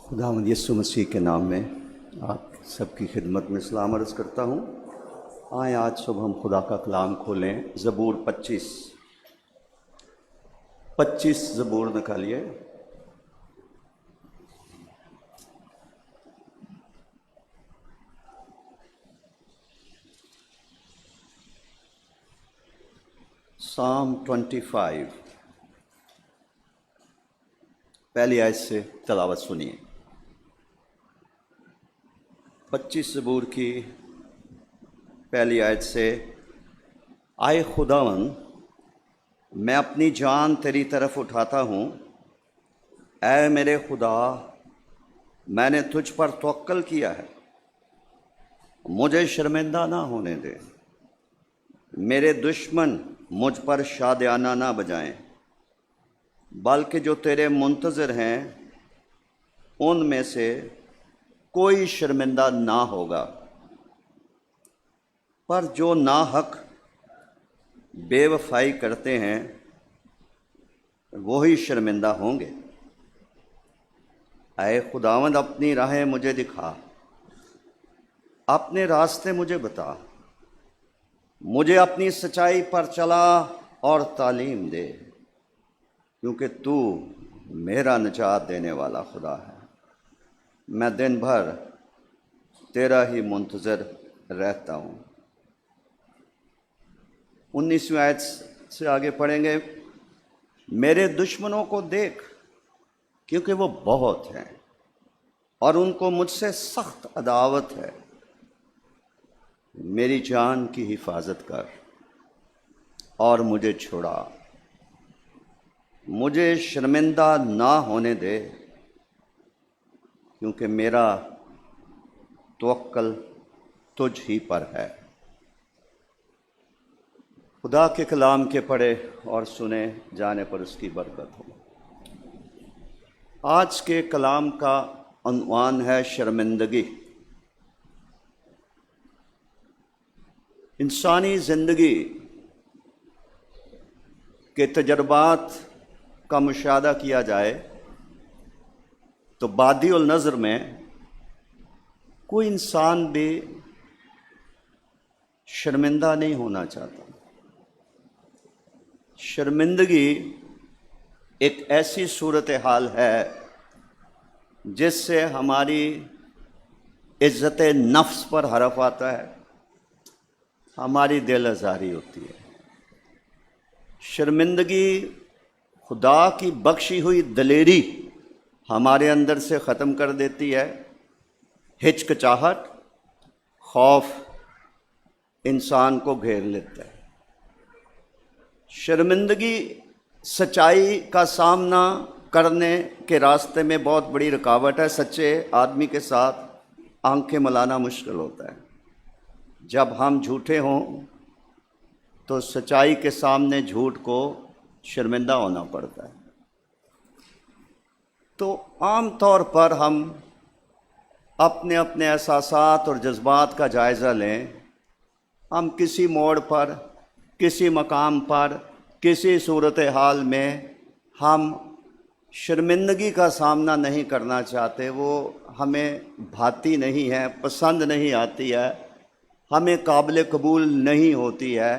خداوند یسوع مسیح کے نام میں آپ سب کی خدمت میں سلام عرض کرتا ہوں۔ آئیں آج صبح ہم خدا کا کلام کھولیں۔ زبور 25 زبور نکالیے۔ Psalm 25 پہلی آیت سے تلاوت سنیے۔ 25 زبور کی پہلی آیت سے، آئے خداوند میں اپنی جان تیری طرف اٹھاتا ہوں، اے میرے خدا میں نے تجھ پر توکل کیا ہے، مجھے شرمندہ نہ ہونے دے، میرے دشمن مجھ پر شادیانہ نہ بجائیں، بلکہ جو تیرے منتظر ہیں ان میں سے کوئی شرمندہ نہ ہوگا، پر جو ناحق بے وفائی کرتے ہیں وہی شرمندہ ہوں گے۔ اے خداوند اپنی راہیں مجھے دکھا، اپنے راستے مجھے بتا، مجھے اپنی سچائی پر چلا اور تعلیم دے، کیونکہ تو میرا نجات دینے والا خدا ہے، میں دن بھر تیرا ہی منتظر رہتا ہوں۔ 19ویں آیت سے آگے پڑھیں گے۔ میرے دشمنوں کو دیکھ، کیونکہ وہ بہت ہیں اور ان کو مجھ سے سخت عداوت ہے، میری جان کی حفاظت کر اور مجھے چھڑا، مجھے شرمندہ نہ ہونے دے، کیونکہ میرا توکل تجھ ہی پر ہے۔ خدا کے کلام کے پڑھے اور سنے جانے پر اس کی برکت ہو۔ آج کے کلام کا عنوان ہے شرمندگی۔ انسانی زندگی کے تجربات کا مشاہدہ کیا جائے تو بادی النظر میں کوئی انسان بھی شرمندہ نہیں ہونا چاہتا۔ شرمندگی ایک ایسی صورتحال ہے جس سے ہماری عزت نفس پر حرف آتا ہے، ہماری دل آزاری ہوتی ہے۔ شرمندگی خدا کی بخشی ہوئی دلیری ہمارے اندر سے ختم کر دیتی ہے۔ ہچکچاہٹ، خوف انسان کو گھیر لیتا ہے۔ شرمندگی سچائی کا سامنا کرنے کے راستے میں بہت بڑی رکاوٹ ہے۔ سچے آدمی کے ساتھ آنکھیں ملانا مشکل ہوتا ہے۔ جب ہم جھوٹے ہوں تو سچائی کے سامنے جھوٹ کو شرمندہ ہونا پڑتا ہے۔ تو عام طور پر ہم اپنے اپنے احساسات اور جذبات کا جائزہ لیں۔ ہم کسی موڑ پر، کسی مقام پر، کسی صورتحال میں ہم شرمندگی کا سامنا نہیں کرنا چاہتے، وہ ہمیں بھاتی نہیں ہے، پسند نہیں آتی ہے، ہمیں قابل قبول نہیں ہوتی ہے،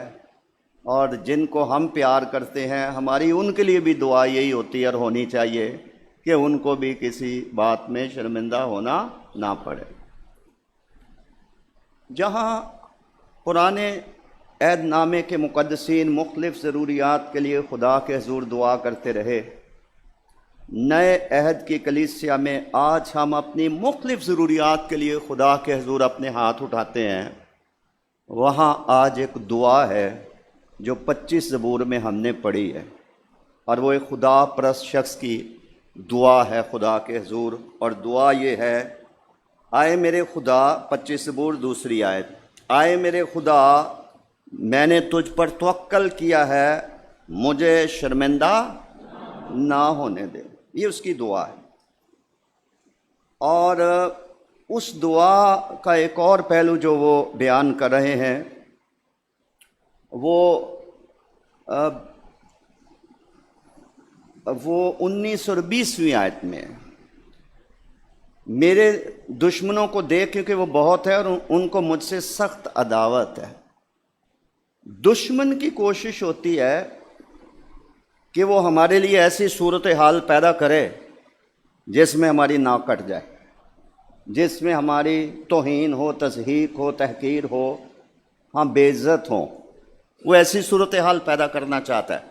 اور جن کو ہم پیار کرتے ہیں ہماری ان کے لیے بھی دعا یہی ہوتی ہے اور ہونی چاہیے کہ ان کو بھی کسی بات میں شرمندہ ہونا نہ پڑے۔ جہاں پرانے عہد نامے کے مقدسین مختلف ضروریات کے لیے خدا کے حضور دعا کرتے رہے، نئے عہد کی کلیسیا میں آج ہم اپنی مختلف ضروریات کے لیے خدا کے حضور اپنے ہاتھ اٹھاتے ہیں۔ وہاں آج ایک دعا ہے جو 25 زبور میں ہم نے پڑھی ہے، اور وہ ایک خدا پرست شخص کی دعا ہے خدا کے حضور، اور دعا یہ ہے: آئے میرے خدا، 25 زبور دوسری آیت، آئے میرے خدا میں نے تجھ پر توکل کیا ہے، مجھے شرمندہ نہ ہونے دے۔ یہ اس کی دعا ہے۔ اور اس دعا کا ایک اور پہلو جو وہ بیان کر رہے ہیں وہ 19 اور 20ویں آیت میں میرے دشمنوں کو دیکھ کیونکہ وہ بہت ہے اور ان کو مجھ سے سخت عداوت ہے۔ دشمن کی کوشش ہوتی ہے کہ وہ ہمارے لیے ایسی صورتحال پیدا کرے جس میں ہماری ناک کٹ جائے، جس میں ہماری توہین ہو، تضحیک ہو، تحقیر ہو، ہم بے عزت ہوں۔ وہ ایسی صورتحال پیدا کرنا چاہتا ہے۔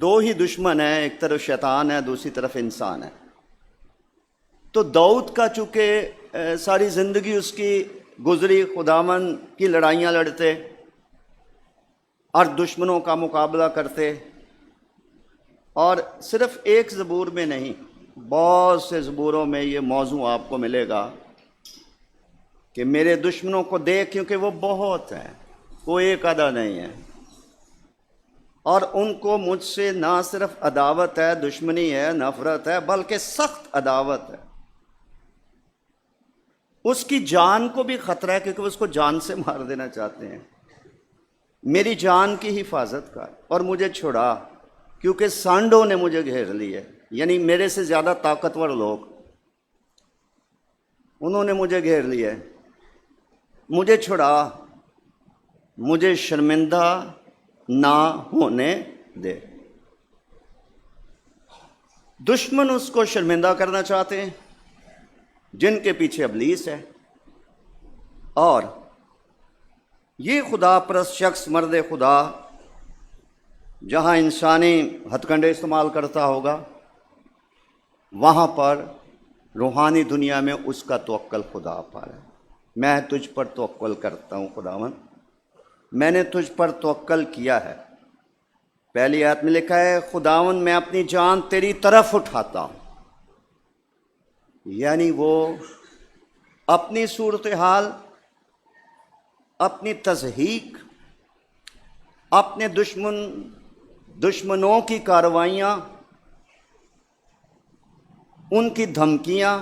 دو ہی دشمن ہیں، ایک طرف شیطان ہے، دوسری طرف انسان ہے۔ تو داؤد کا چونکہ ساری زندگی اس کی گزری خداوند کی لڑائیاں لڑتے اور دشمنوں کا مقابلہ کرتے، اور صرف ایک زبور میں نہیں، بہت سے زبوروں میں یہ موضوع آپ کو ملے گا کہ میرے دشمنوں کو دیکھ کیونکہ وہ بہت ہیں، کوئی ایک آدھا نہیں ہے، اور ان کو مجھ سے نہ صرف عداوت ہے، دشمنی ہے، نفرت ہے، بلکہ سخت عداوت ہے۔ اس کی جان کو بھی خطرہ ہے کیونکہ وہ اس کو جان سے مار دینا چاہتے ہیں۔ میری جان کی حفاظت کر اور مجھے چھڑا، کیونکہ سانڈوں نے مجھے گھیر لی ہے، یعنی میرے سے زیادہ طاقتور لوگ، انہوں نے مجھے گھیر لیا ہے۔ مجھے چھڑا، مجھے شرمندہ نہ ہونے دے۔ دشمن اس کو شرمندہ کرنا چاہتے ہیں، جن کے پیچھے ابلیس ہے، اور یہ خدا پرست شخص، مرد خدا، جہاں انسانی ہتھ کنڈے استعمال کرتا ہوگا، وہاں پر روحانی دنیا میں اس کا توکل خدا پر ہے۔ میں تجھ پر توکل کرتا ہوں خداوند، میں نے تجھ پر توکل کیا ہے۔ پہلی آیت میں لکھا ہے خداوند میں اپنی جان تیری طرف اٹھاتا ہوں، یعنی وہ اپنی صورتحال، اپنی تضحیک، اپنے دشمنوں کی کارروائیاں، ان کی دھمکیاں،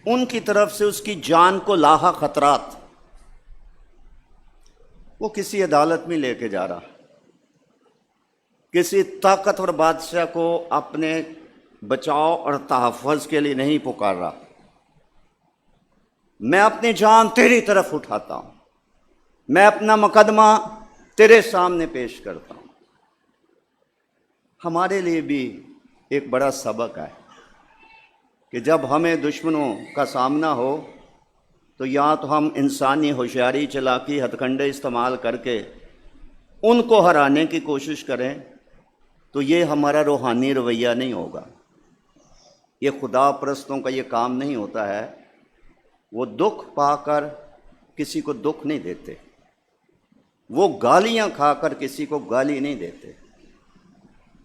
ان کی طرف سے اس کی جان کو لاحق خطرات، وہ کسی عدالت میں لے کے جا رہا، کسی طاقتور بادشاہ کو اپنے بچاؤ اور تحفظ کے لیے نہیں پکار رہا۔ میں اپنی جان تیری طرف اٹھاتا ہوں، میں اپنا مقدمہ تیرے سامنے پیش کرتا ہوں۔ ہمارے لیے بھی ایک بڑا سبق ہے کہ جب ہمیں دشمنوں کا سامنا ہو تو یا تو ہم انسانی ہوشیاری، چلاکی، ہتھ کنڈے استعمال کر کے ان کو ہرانے کی کوشش کریں، تو یہ ہمارا روحانی رویہ نہیں ہوگا۔ یہ خدا پرستوں کا یہ کام نہیں ہوتا ہے۔ وہ دکھ پا کر کسی کو دکھ نہیں دیتے، وہ گالیاں کھا کر کسی کو گالی نہیں دیتے۔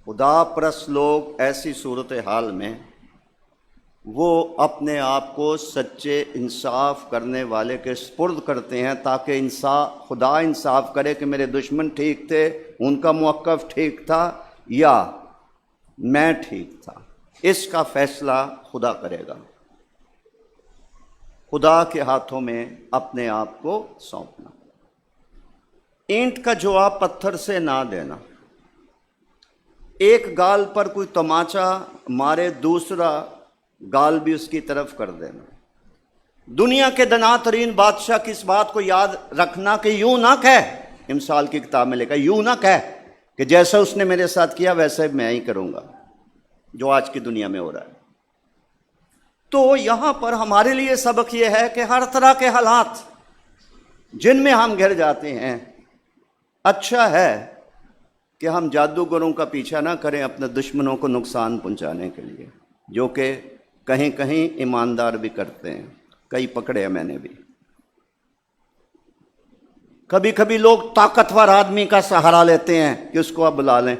خدا پرست لوگ ایسی صورتحال میں وہ اپنے آپ کو سچے انصاف کرنے والے کے سپرد کرتے ہیں، تاکہ خدا انصاف کرے کہ میرے دشمن ٹھیک تھے، ان کا موقف ٹھیک تھا یا میں ٹھیک تھا۔ اس کا فیصلہ خدا کرے گا۔ خدا کے ہاتھوں میں اپنے آپ کو سونپنا، اینٹ کا جواب پتھر سے نہ دینا، ایک گال پر کوئی تماچا مارے دوسرا گال بھی اس کی طرف کر دینا۔ دنیا کے دنا ترین بادشاہ کی اس بات کو یاد رکھنا کہ یوں نہ کہہ، امثال کی کتاب میں لکھا یوں نہ کہہ کہ جیسا اس نے میرے ساتھ کیا ویسے میں ہی کروں گا، جو آج کی دنیا میں ہو رہا ہے۔ تو یہاں پر ہمارے لیے سبق یہ ہے کہ ہر طرح کے حالات جن میں ہم گھر جاتے ہیں، اچھا ہے کہ ہم جادوگروں کا پیچھا نہ کریں اپنے دشمنوں کو نقصان پہنچانے کے لیے، جو کہ کہیں کہیں ایماندار بھی کرتے ہیں، کئی پکڑے ہیں میں نے بھی۔ کبھی کبھی لوگ طاقتور آدمی کا سہارا لیتے ہیں کہ اس کو اب بلا لیں،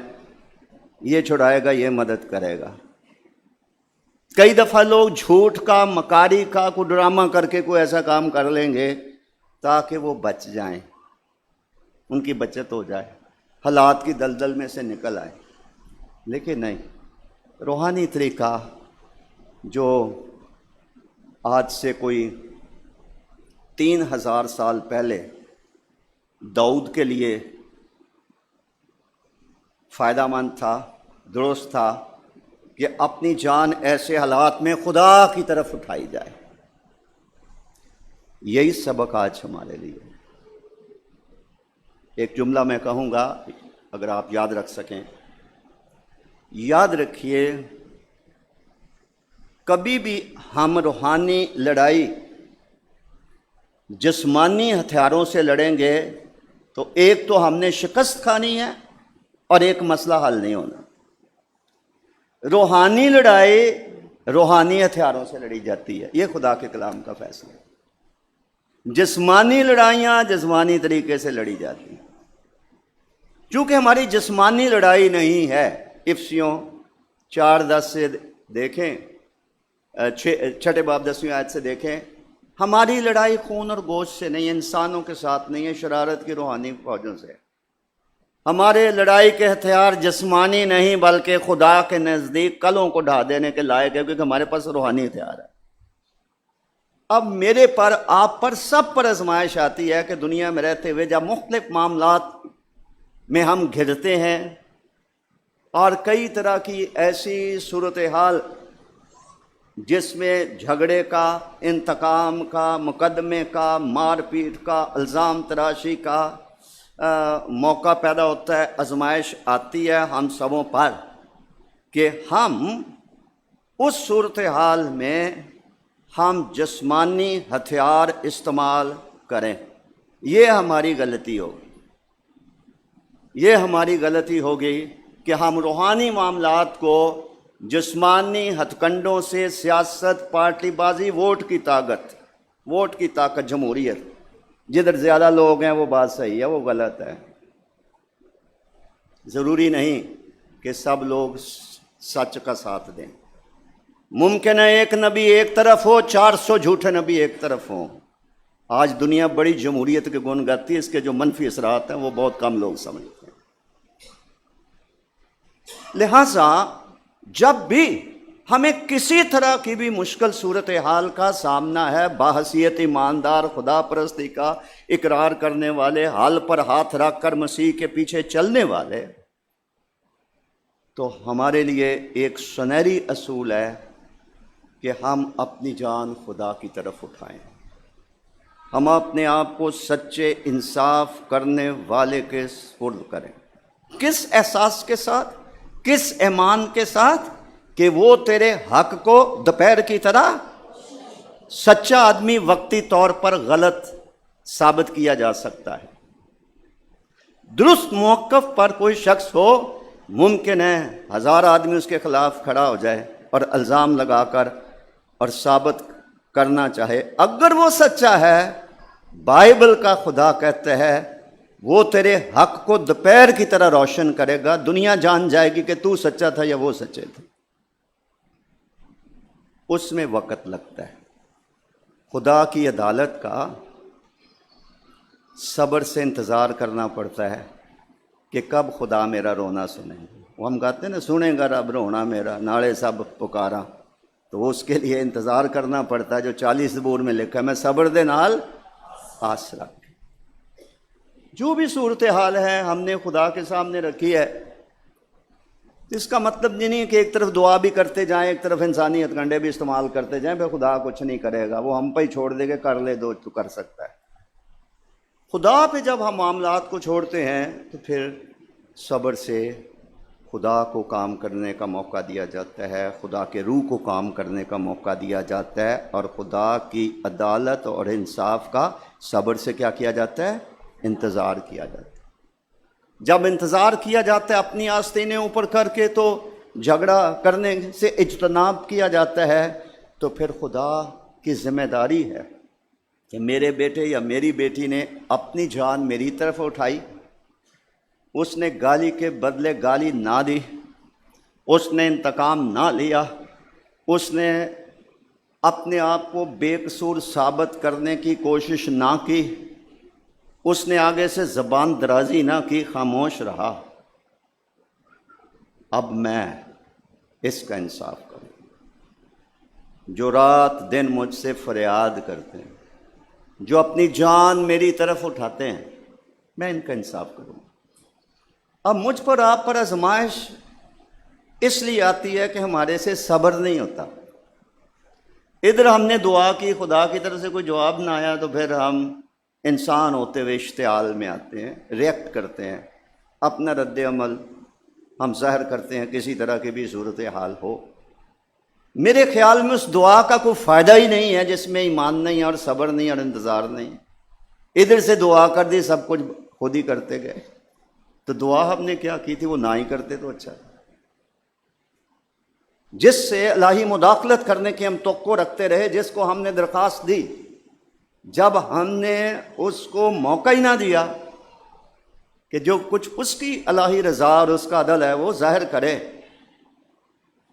یہ چھڑائے گا، یہ مدد کرے گا۔ کئی دفعہ لوگ جھوٹ کا، مکاری کا کوئی ڈرامہ کر کے کوئی ایسا کام کر لیں گے تاکہ وہ بچ جائیں، ان کی بچت ہو جائے، حالات کی دلدل میں سے نکل آئے۔ لیکن نہیں، روحانی طریقہ جو آج سے کوئی 3000 سال پہلے داؤد کے لیے فائدہ مند تھا، درست تھا، کہ اپنی جان ایسے حالات میں خدا کی طرف اٹھائی جائے۔ یہی سبق آج ہمارے لیے۔ ایک جملہ میں کہوں گا، اگر آپ یاد رکھ سکیں۔ یاد رکھیے، کبھی بھی ہم روحانی لڑائی جسمانی ہتھیاروں سے لڑیں گے تو ایک تو ہم نے شکست کھانی ہے اور ایک مسئلہ حل نہیں ہونا۔ روحانی لڑائی روحانی ہتھیاروں سے لڑی جاتی ہے، یہ خدا کے کلام کا فیصلہ ہے۔ جسمانی لڑائیاں جسمانی طریقے سے لڑی جاتی ہیں۔ چونکہ ہماری جسمانی لڑائی نہیں ہے، افسیوں 4:10 سے دیکھیں، چھٹے باب 10ویں آیت سے دیکھیں، ہماری لڑائی خون اور گوشت سے نہیں، انسانوں کے ساتھ نہیں ہے، شرارت کی روحانی فوجوں سے۔ ہمارے لڑائی کے ہتھیار جسمانی نہیں بلکہ خدا کے نزدیک کلوں کو ڈھا دینے کے لائق ہے، کیونکہ ہمارے پاس روحانی ہتھیار ہے۔ اب میرے پر، آپ پر، سب پر آزمائش آتی ہے کہ دنیا میں رہتے ہوئے جب مختلف معاملات میں ہم گھرتے ہیں اور کئی طرح کی ایسی صورتحال جس میں جھگڑے کا، انتقام کا، مقدمے کا، مار پیٹ کا، الزام تراشی کا موقع پیدا ہوتا ہے، آزمائش آتی ہے ہم سبوں پر کہ ہم اس صورتحال میں ہم جسمانی ہتھیار استعمال کریں۔ یہ ہماری غلطی ہوگی، یہ ہماری غلطی ہوگی کہ ہم روحانی معاملات کو جسمانی ہتھ کنڈوں سے، سیاست، پارٹی بازی، ووٹ کی طاقت، جمہوریت، جدھر زیادہ لوگ ہیں وہ بات صحیح ہے، وہ غلط ہے۔ ضروری نہیں کہ سب لوگ سچ کا ساتھ دیں۔ ممکن ہے ایک نبی ایک طرف ہو، 400 جھوٹے نبی ایک طرف ہوں۔ آج دنیا بڑی جمہوریت کے گن گاتی ہے، اس کے جو منفی اثرات ہیں وہ بہت کم لوگ سمجھتے ہیں۔ لہٰذا جب بھی ہمیں کسی طرح کی بھی مشکل صورتحال کا سامنا ہے، بحیثیت ایماندار خدا پرستی کا اقرار کرنے والے، حال پر ہاتھ رکھ کر مسیح کے پیچھے چلنے والے، تو ہمارے لیے ایک سنہری اصول ہے کہ ہم اپنی جان خدا کی طرف اٹھائیں۔ ہم اپنے آپ کو سچے انصاف کرنے والے کے سپرد کریں۔ کس احساس کے ساتھ؟ کس ایمان کے ساتھ؟ کہ وہ تیرے حق کو دوپہر کی طرح، سچا آدمی وقتی طور پر غلط ثابت کیا جا سکتا ہے۔ درست موقف پر کوئی شخص ہو، ممکن ہے 1000 آدمی اس کے خلاف کھڑا ہو جائے اور الزام لگا کر اور ثابت کرنا چاہے، اگر وہ سچا ہے، بائبل کا خدا کہتا ہے وہ تیرے حق کو دوپہر کی طرح روشن کرے گا۔ دنیا جان جائے گی کہ تو سچا تھا یا وہ سچے تھے۔ اس میں وقت لگتا ہے۔ خدا کی عدالت کا صبر سے انتظار کرنا پڑتا ہے کہ کب خدا میرا رونا سنے۔ وہ ہم کہتے ہیں نا، سنے گا رب رونا میرا، ناڑے سب پکارا، تو اس کے لیے انتظار کرنا پڑتا ہے، جو 40 زبور میں لکھا ہے، میں صبر دے نال آس رکھ۔ جو بھی صورتحال ہے ہم نے خدا کے سامنے رکھی ہے، اس کا مطلب یہ نہیں کہ ایک طرف دعا بھی کرتے جائیں، ایک طرف انسانی ہتھ کنڈے بھی استعمال کرتے جائیں، پھر خدا کچھ نہیں کرے گا، وہ ہم پہ ہی چھوڑ دے گا، کر لے دو تو کر سکتا ہے۔ خدا پہ جب ہم معاملات کو چھوڑتے ہیں تو پھر صبر سے خدا کو کام کرنے کا موقع دیا جاتا ہے، خدا کے روح کو کام کرنے کا موقع دیا جاتا ہے، اور خدا کی عدالت اور انصاف کا صبر سے کیا کیا جاتا ہے؟ انتظار کیا جاتا ہے۔ جب انتظار کیا جاتا ہے اپنی آستینیں اوپر کر کے، تو جھگڑا کرنے سے اجتناب کیا جاتا ہے، تو پھر خدا کی ذمہ داری ہے کہ میرے بیٹے یا میری بیٹی نے اپنی جان میری طرف اٹھائی، اس نے گالی کے بدلے گالی نہ دی، اس نے انتقام نہ لیا، اس نے اپنے آپ کو بے قصور ثابت کرنے کی کوشش نہ کی، اس نے آگے سے زبان درازی نہ کی، خاموش رہا۔ اب میں اس کا انصاف کروں۔ جو رات دن مجھ سے فریاد کرتے ہیں، جو اپنی جان میری طرف اٹھاتے ہیں، میں ان کا انصاف کروں۔ اب مجھ پر، آپ پر آزمائش اس لیے آتی ہے کہ ہمارے سے صبر نہیں ہوتا۔ ادھر ہم نے دعا کی، خدا کی طرف سے کوئی جواب نہ آیا تو پھر ہم انسان ہوتے ہوئے اشتعال میں آتے ہیں، ریئیکٹ کرتے ہیں، اپنا رد عمل ہم ظاہر کرتے ہیں کسی طرح کی بھی صورت حال ہو۔ میرے خیال میں اس دعا کا کوئی فائدہ ہی نہیں ہے جس میں ایمان نہیں اور صبر نہیں اور انتظار نہیں۔ ادھر سے دعا کر دی، سب کچھ خود ہی کرتے گئے، تو دعا ہم نے کیا کی تھی وہ نہ ہی کرتے تو اچھا۔ جس سے الہی مداخلت کرنے کی ہم توقع رکھتے رہے، جس کو ہم نے درخواست دی، جب ہم نے اس کو موقع ہی نہ دیا کہ جو کچھ اس کی الہی رضا اور اس کا عدل ہے وہ ظاہر کرے،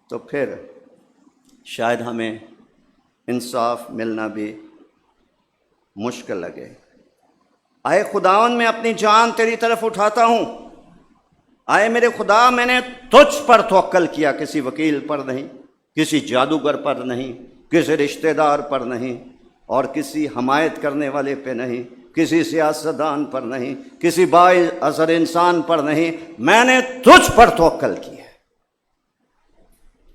تو پھر شاید ہمیں انصاف ملنا بھی مشکل لگے۔ آئے خداوند میں اپنی جان تیری طرف اٹھاتا ہوں، آئے میرے خدا میں نے تجھ پر توکل کیا، کسی وکیل پر نہیں، کسی جادوگر پر نہیں، کسی رشتہ دار پر نہیں، اور کسی حمایت کرنے والے پہ نہیں، کسی سیاستدان پر نہیں، کسی باعث اثر انسان پر نہیں، میں نے تجھ پر توکل کیا۔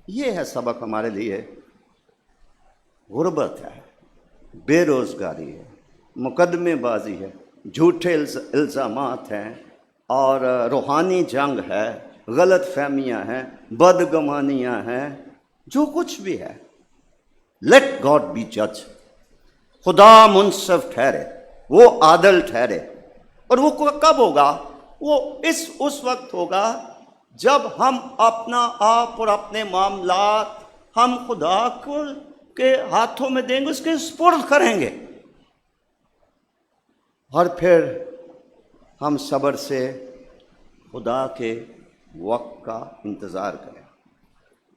یہ ہے سبق ہمارے لیے۔ غربت ہے، بے روزگاری ہے، مقدمے بازی ہے، جھوٹے الزامات ہیں، اور روحانی جنگ ہے، غلط فہمیاں ہیں، بدگمانیاں ہیں، جو کچھ بھی ہے۔ لیٹ گاڈ بی جج، خدا منصف ٹھہرے، وہ عادل ٹھہرے۔ اور وہ کب ہوگا؟ وہ اس وقت ہوگا جب ہم اپنا آپ اور اپنے معاملات ہم خدا کے ہاتھوں میں دیں گے، اس کے سپرد کریں گے، اور پھر ہم صبر سے خدا کے وقت کا انتظار کریں۔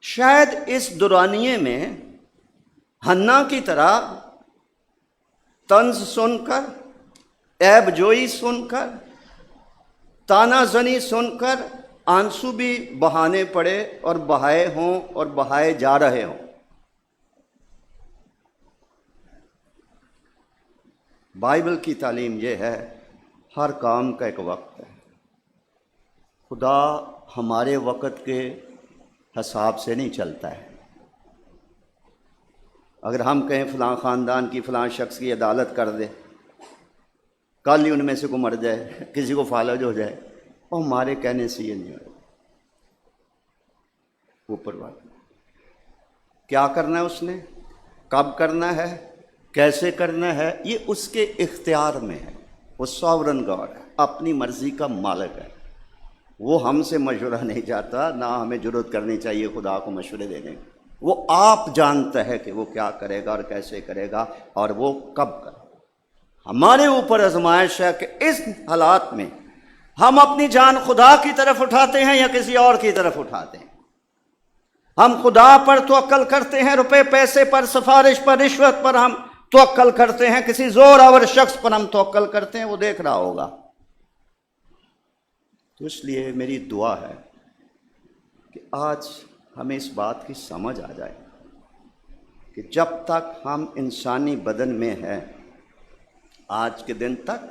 شاید اس دورانیے میں حنا کی طرح طنز سن کر، عیب جوئی سن کر، تانا زنی سن کر آنسو بھی بہانے پڑے اور بہائے ہوں اور بہائے جا رہے ہوں۔ بائبل کی تعلیم یہ ہے، ہر کام کا ایک وقت ہے۔ خدا ہمارے وقت کے حساب سے نہیں چلتا ہے۔ اگر ہم کہیں فلاں خاندان کی فلاں شخص کی عدالت کر دے، کل ہی ان میں سے کو مر جائے، کسی کو فالج ہو جائے، اور ہمارے کہنے سے یہ نہیں ہوگا۔ اوپر والا کیا کرنا ہے، اس نے کب کرنا ہے، کیسے کرنا ہے، یہ اس کے اختیار میں ہے۔ وہ ساورن گاڈ ہے، اپنی مرضی کا مالک ہے۔ وہ ہم سے مشورہ نہیں چاہتا، نہ ہمیں جرأت کرنی چاہیے خدا کو مشورے دینے کی۔ وہ آپ جانتا ہے کہ وہ کیا کرے گا اور کیسے کرے گا اور وہ کب کرے گا۔ ہمارے اوپر آزمائش ہے کہ اس حالات میں ہم اپنی جان خدا کی طرف اٹھاتے ہیں یا کسی اور کی طرف اٹھاتے ہیں۔ ہم خدا پر توکل کرتے ہیں، روپے پیسے پر، سفارش پر، رشوت پر ہم توکل کرتے ہیں، کسی زور آور شخص پر ہم توکل کرتے ہیں، وہ دیکھ رہا ہوگا۔ تو اس لیے میری دعا ہے کہ آج ہمیں اس بات کی سمجھ آ جائے کہ جب تک ہم انسانی بدن میں ہیں، آج کے دن تک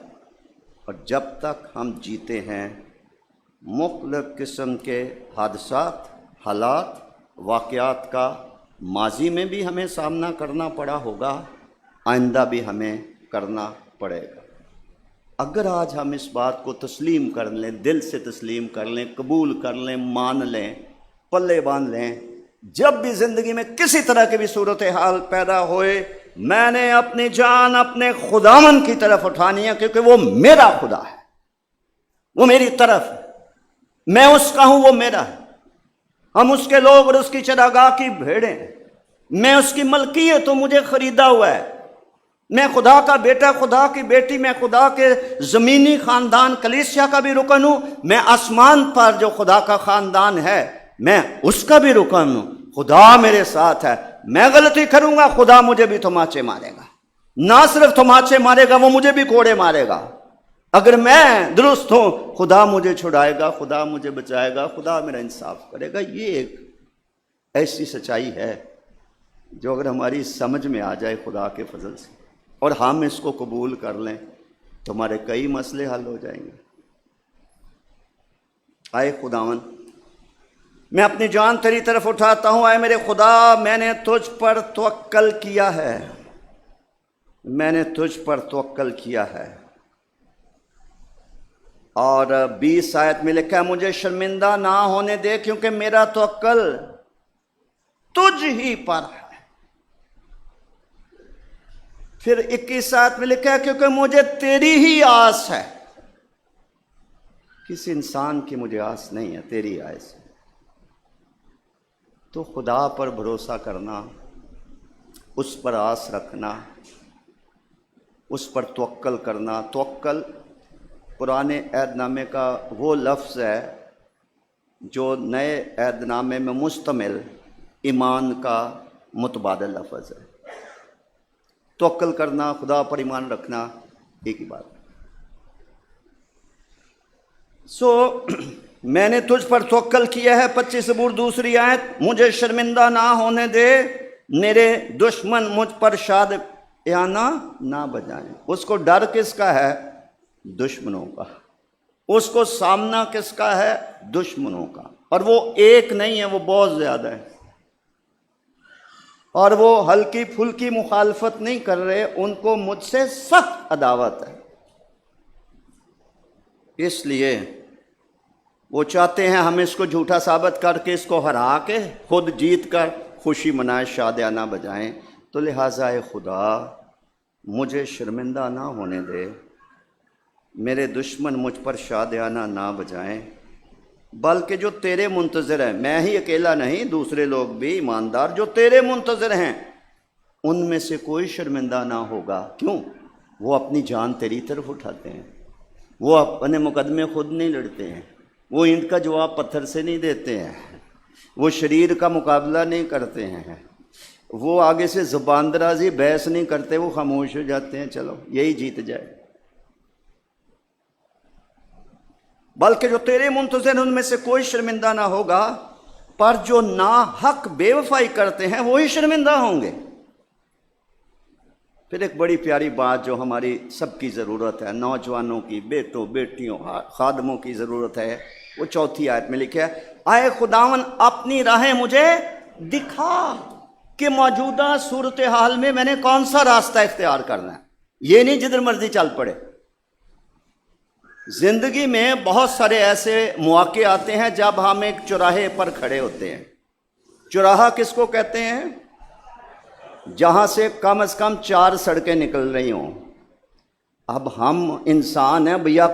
اور جب تک ہم جیتے ہیں، مختلف قسم کے حادثات، حالات، واقعات کا ماضی میں بھی ہمیں سامنا کرنا پڑا ہوگا، آئندہ بھی ہمیں کرنا پڑے گا۔ اگر آج ہم اس بات کو تسلیم کر لیں، دل سے تسلیم کر لیں، قبول کر لیں، مان لیں، پلے باندھ لیں، جب بھی زندگی میں کسی طرح کی بھی صورتحال پیدا ہوئے، میں نے اپنی جان اپنے خداوند کی طرف اٹھانی ہے، کیونکہ وہ میرا خدا ہے، وہ میری طرف ہے، میں اس کا ہوں، وہ میرا ہے۔ ہم اس کے لوگ اور اس کی چراگاہ کی بھیڑیں، میں اس کی ملکیت ہوں، مجھے خریدا ہوا ہے، میں خدا کا بیٹا، خدا کی بیٹی، میں خدا کے زمینی خاندان کلیسیا کا بھی رکن ہوں، میں آسمان پر جو خدا کا خاندان ہے میں اس کا بھی رکن ہوں۔ خدا میرے ساتھ ہے، میں غلطی کروں گا خدا مجھے بھی تماچے مارے گا، نہ صرف تماچے مارے گا، وہ مجھے بھی کوڑے مارے گا۔ اگر میں درست ہوں خدا مجھے چھڑائے گا، خدا مجھے بچائے گا، خدا میرا انصاف کرے گا۔ یہ ایک ایسی سچائی ہے جو اگر ہماری سمجھ میں آ جائے خدا کے فضل سے اور ہم اس کو قبول کر لیں تو ہمارے کئی مسئلے حل ہو جائیں گے۔ آئے خداوند میں اپنی جان تیری طرف اٹھاتا ہوں، اے میرے خدا میں نے تجھ پر توکل کیا ہے، میں نے تجھ پر توکل کیا ہے۔ اور 20 آیت میں لکھا ہے مجھے شرمندہ نہ ہونے دے کیونکہ میرا توکل تجھ ہی پر ہے۔ پھر 21 آیت میں لکھا ہے کیونکہ مجھے تیری ہی آس ہے، کسی انسان کی مجھے آس نہیں ہے، تیری آس ہے۔ تو خدا پر بھروسہ کرنا، اس پر آس رکھنا، اس پر توکل کرنا۔ توکل پرانے عہد نامے کا وہ لفظ ہے جو نئے عہد نامے میں مشتمل ایمان کا متبادل لفظ ہے۔ توکل کرنا، خدا پر ایمان رکھنا، ایک ہی بات ہے۔ میں نے تجھ پر توکل کیا ہے۔ 25 زبور دوسری آیت، مجھے شرمندہ نہ ہونے دے، میرے دشمن مجھ پر شادیانہ نہ بجائیں۔ اس کو ڈر کس کا ہے؟ دشمنوں کا۔ اس کو سامنا کس کا ہے؟ دشمنوں کا۔ اور وہ ایک نہیں ہے، وہ بہت زیادہ ہے، اور وہ ہلکی پھلکی مخالفت نہیں کر رہے، ان کو مجھ سے سخت عداوت ہے۔ اس لیے وہ چاہتے ہیں ہم اس کو جھوٹا ثابت کر کے، اس کو ہرا کے خود جیت کر خوشی منائیں، شادیانہ بجائیں۔ تو لہٰذا اے خدا مجھے شرمندہ نہ ہونے دے، میرے دشمن مجھ پر شادیانہ نہ بجائیں، بلکہ جو تیرے منتظر ہیں، میں ہی اکیلا نہیں، دوسرے لوگ بھی ایماندار جو تیرے منتظر ہیں، ان میں سے کوئی شرمندہ نہ ہوگا۔ کیوں؟ وہ اپنی جان تیری طرف اٹھاتے ہیں، وہ اپنے مقدمے خود نہیں لڑتے ہیں، وہ اینٹ کا جواب پتھر سے نہیں دیتے ہیں، وہ شریر کا مقابلہ نہیں کرتے ہیں، وہ آگے سے زبان درازی بحث نہیں کرتے، وہ خاموش ہو جاتے ہیں، چلو یہی جیت جائے۔ بلکہ جو تیرے منتظر ہیں ان میں سے کوئی شرمندہ نہ ہوگا، پر جو ناحق بے وفائی کرتے ہیں وہی شرمندہ ہوں گے۔ پھر ایک بڑی پیاری بات جو ہماری سب کی ضرورت ہے، نوجوانوں کی، بیٹوں بیٹیوں، خادموں کی ضرورت ہے، وہ 4 آیت میں لکھا ہے، اے خداون اپنی راہیں مجھے دکھا کہ موجودہ صورتحال میں نے کون سا راستہ اختیار کرنا ہے۔ یہ نہیں جدھر مرضی چل پڑے۔ زندگی میں بہت سارے ایسے مواقع آتے ہیں جب ہم ایک چوراہے پر کھڑے ہوتے ہیں۔ چوراہا کس کو کہتے ہیں؟ جہاں سے کم از کم 4 سڑکیں نکل رہی ہوں۔ اب ہم انسان ہیں، بھیا